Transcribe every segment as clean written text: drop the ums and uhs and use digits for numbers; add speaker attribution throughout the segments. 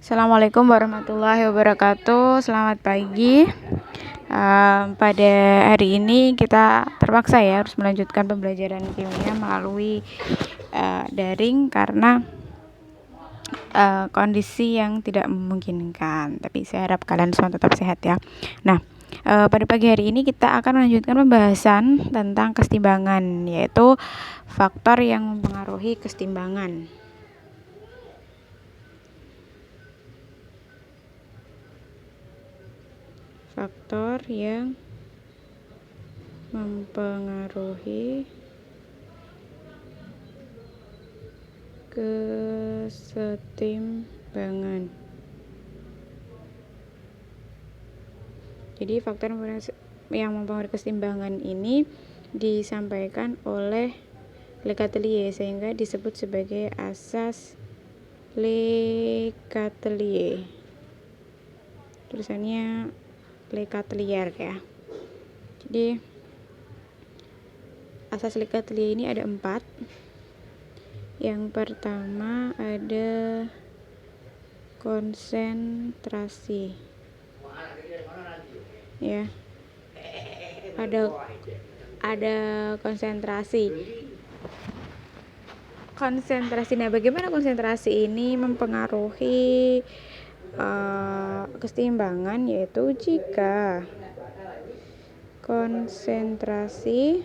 Speaker 1: Assalamualaikum warahmatullahi wabarakatuh. Selamat pagi. Pada hari ini kita terpaksa ya harus melanjutkan pembelajaran kimia melalui daring karena kondisi yang tidak memungkinkan. Tapi saya harap kalian semua tetap sehat ya. Nah, pada pagi hari ini kita akan melanjutkan pembahasan tentang kesetimbangan, yaitu faktor yang mempengaruhi kesetimbangan. Faktor yang mempengaruhi kesetimbangan. Jadi faktor yang mempengaruhi kesetimbangan ini disampaikan oleh Le Chatelier sehingga disebut sebagai asas Le Chatelier. Tulisannya Le Chatelier ya. Jadi asas Le Chatelier ini ada 4. Yang pertama ada konsentrasi. Ya. Ada konsentrasi. Nah, bagaimana konsentrasi ini mempengaruhi keseimbangan, yaitu jika konsentrasi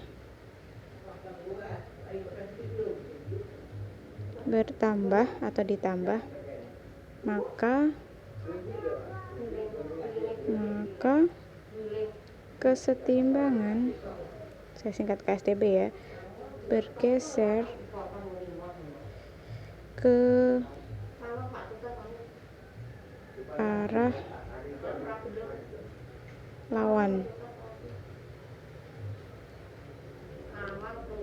Speaker 1: bertambah atau ditambah, maka kesetimbangan, saya singkat KSTB ya, bergeser ke arah lawan.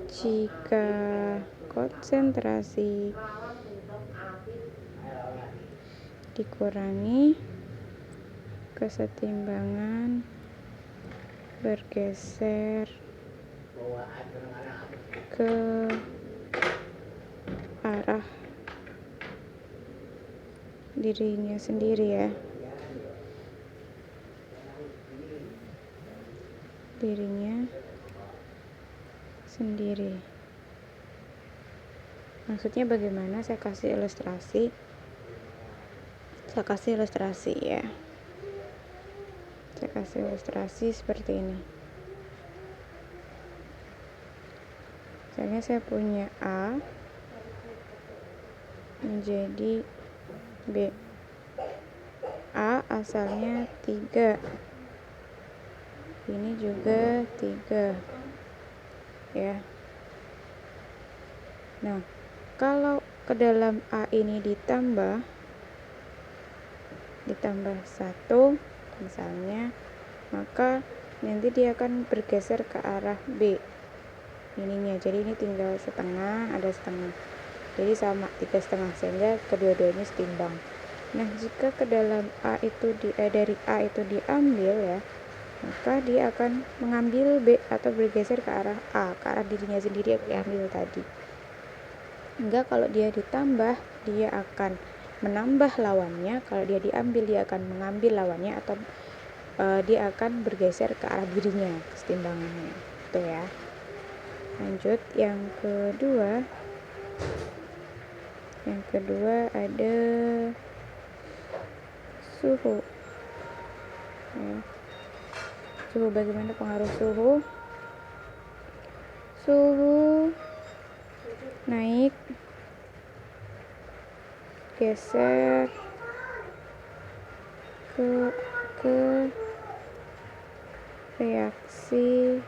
Speaker 1: Jika konsentrasi dikurangi, kesetimbangan bergeser ke arah dirinya sendiri ya. Dirinya sendiri. Maksudnya bagaimana? Saya kasih ilustrasi ya. Saya kasih ilustrasi seperti ini. Misalnya saya punya A menjadi B. A asalnya 3. Ini juga 3. Ya. Nah, kalau ke dalam A ini ditambah 1 misalnya, maka nanti dia akan bergeser ke arah B ininya. Jadi ini tinggal setengah, ada setengah, jadi sama 3,5, sehingga kedua-duanya setimbang. Nah, jika ke dalam A itu dari A itu diambil ya, maka dia akan mengambil B atau bergeser ke arah A, ke arah dirinya sendiri yang diambil tadi. Enggak, kalau dia ditambah, dia akan menambah lawannya. Kalau dia diambil, dia akan mengambil lawannya, atau dia akan bergeser ke arah dirinya kesetimbangannya. Itu ya. Lanjut, yang kedua ada suhu ya. Suhu, bagaimana pengaruh suhu? Suhu naik, geser ke reaksi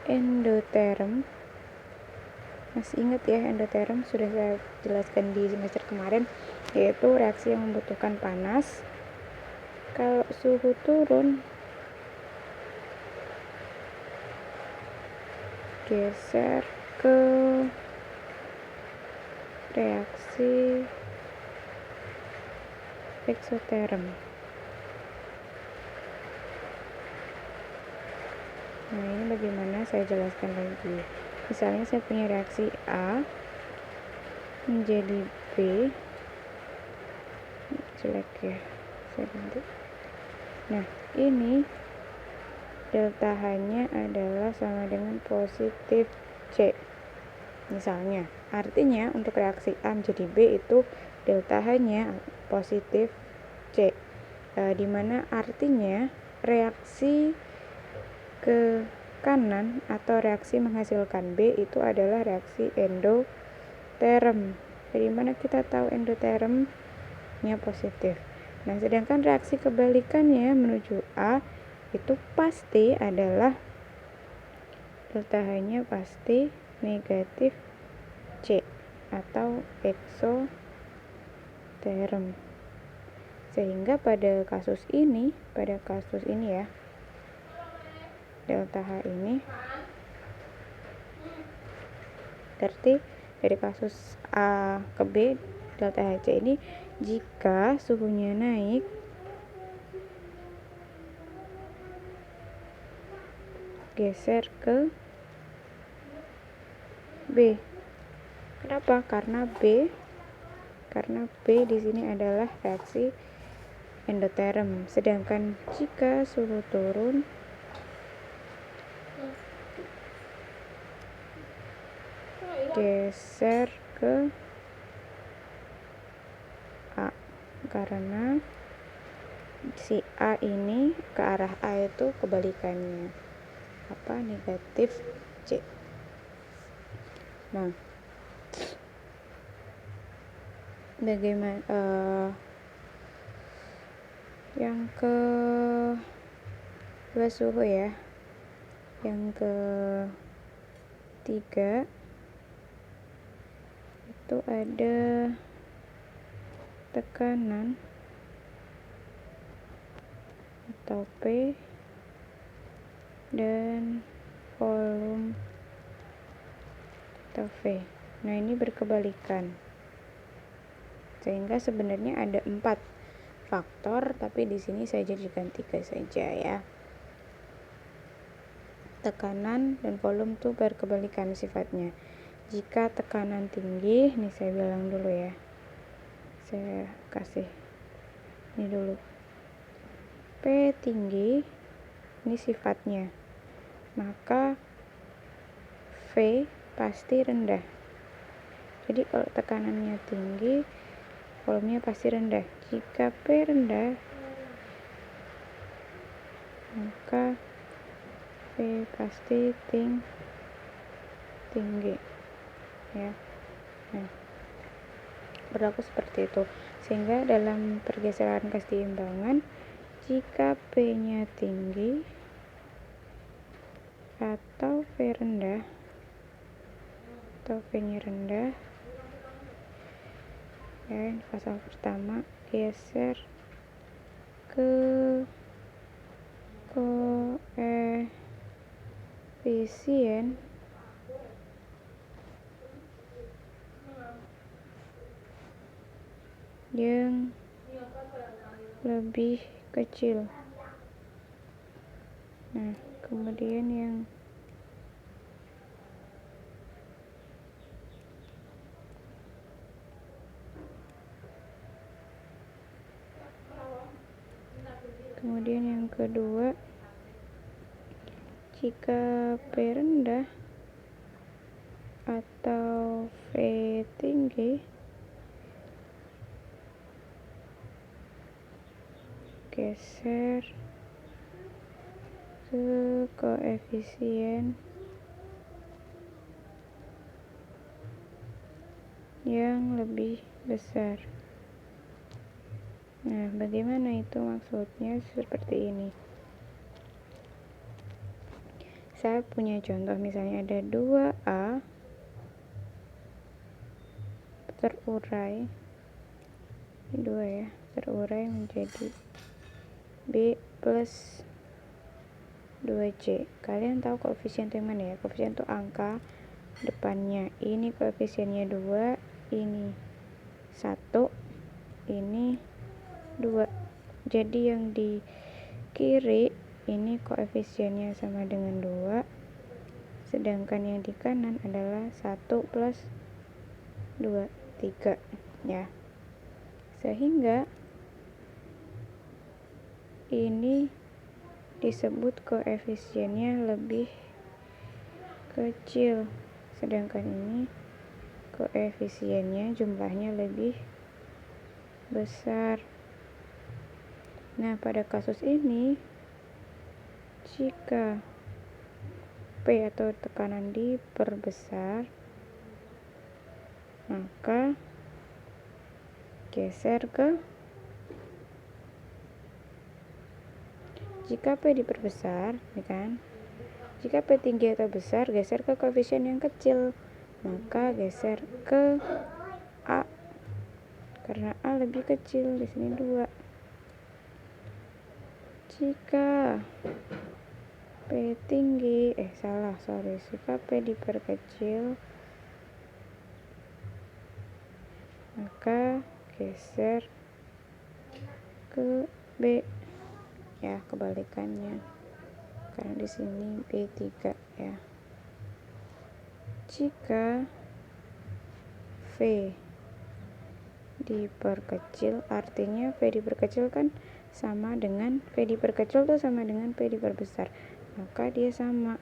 Speaker 1: endoterm. Masih ingat ya, endoterm sudah saya jelaskan di semester kemarin, yaitu reaksi yang membutuhkan panas. Kalau suhu turun, geser ke reaksi eksoterm. Nah, ini bagaimana, saya jelaskan lagi. Misalnya saya punya reaksi A menjadi B, jelek ya, saya ganti. Nah, ini delta H-nya adalah sama dengan positif C. Misalnya, artinya untuk reaksi A menjadi B itu delta H-nya positif C. Dimana artinya reaksi ke kanan atau reaksi menghasilkan B itu adalah reaksi endoterm. Dari mana kita tahu endotermnya positif? Nah, sedangkan reaksi kebalikannya menuju A itu pasti adalah delta H-nya pasti negatif C atau exotherm. Sehingga pada kasus ini ya, delta H ini berarti dari kasus A ke B, delta HC ini jika suhunya naik geser ke B. Kenapa? Karena B di sini adalah reaksi endoterm. Sedangkan jika suhu turun geser ke A, karena si A ini ke arah A itu kebalikannya negatif C. Nah, bagaimana yang ke dua suhu ya, yang ke tiga itu ada tekanan atau P dan volume atau V. Nah, ini berkebalikan, sehingga sebenarnya ada 4 faktor, tapi di sini saya jadikan 3 saja ya. Tekanan dan volume tuh berkebalikan sifatnya. Jika tekanan tinggi, nih saya bilang dulu ya, saya kasih ini dulu, P tinggi, ini sifatnya, maka V pasti rendah. Jadi kalau tekanannya tinggi, volumenya pasti rendah. Jika P rendah, maka V pasti tinggi ya. Nah, berlaku seperti itu, sehingga dalam pergeseran keseimbangan, jika P-nya tinggi atau V rendah atau V-nya rendah ya, ini pasal pertama, geser ke koefisien yang lebih kecil. Nah, kemudian yang kedua, jika P rendah atau V tinggi, geser ke koefisien yang lebih besar. Nah, bagaimana itu maksudnya? Seperti ini. Saya punya contoh, misalnya ada 2A terurai, ini 2 ya, terurai menjadi B plus 2C. Kalian tahu koefisien itu mana ya? Koefisien itu angka depannya. Ini koefisiennya 2, ini 1, ini 2. Jadi yang di kiri ini koefisiennya sama dengan 2, sedangkan yang di kanan adalah 1 plus 2, 3 ya. Sehingga ini disebut koefisiennya lebih kecil, sedangkan ini koefisiennya jumlahnya lebih besar. Nah, pada kasus ini jika P atau tekanan diperbesar, maka geser ke jika P diperbesar, ya kan? Jika P tinggi atau besar, geser ke koefisien yang kecil, maka geser ke A. Karena A lebih kecil, di sini 2. Jika P tinggi, jika P diperkecil, maka geser ke B. Ya, kebalikannya. Karena di sini B3 ya. Jika V diperkecil, artinya V diperkecil kan sama dengan V diperkecil tuh sama dengan P diperbesar. Maka dia sama.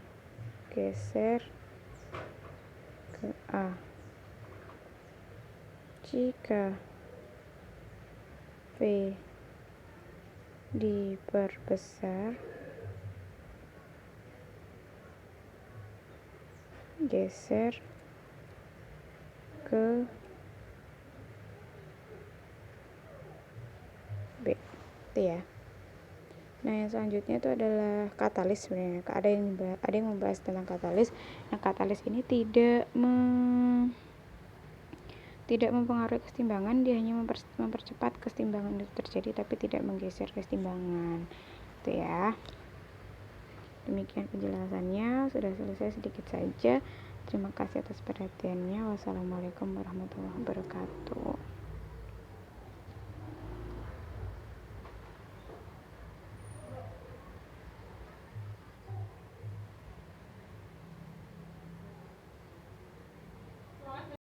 Speaker 1: Geser ke A. Jika V diperbesar, geser ke B. Itu ya. Nah, yang selanjutnya itu adalah katalis sebenarnya. Ada yang membahas tentang katalis. Nah, katalis ini tidak mempengaruhi kesetimbangan, dia hanya mempercepat kesetimbangan itu terjadi tapi tidak menggeser kesetimbangan. Itu ya. Demikian penjelasannya, sudah selesai sedikit saja. Terima kasih atas perhatiannya. Wassalamualaikum warahmatullahi wabarakatuh.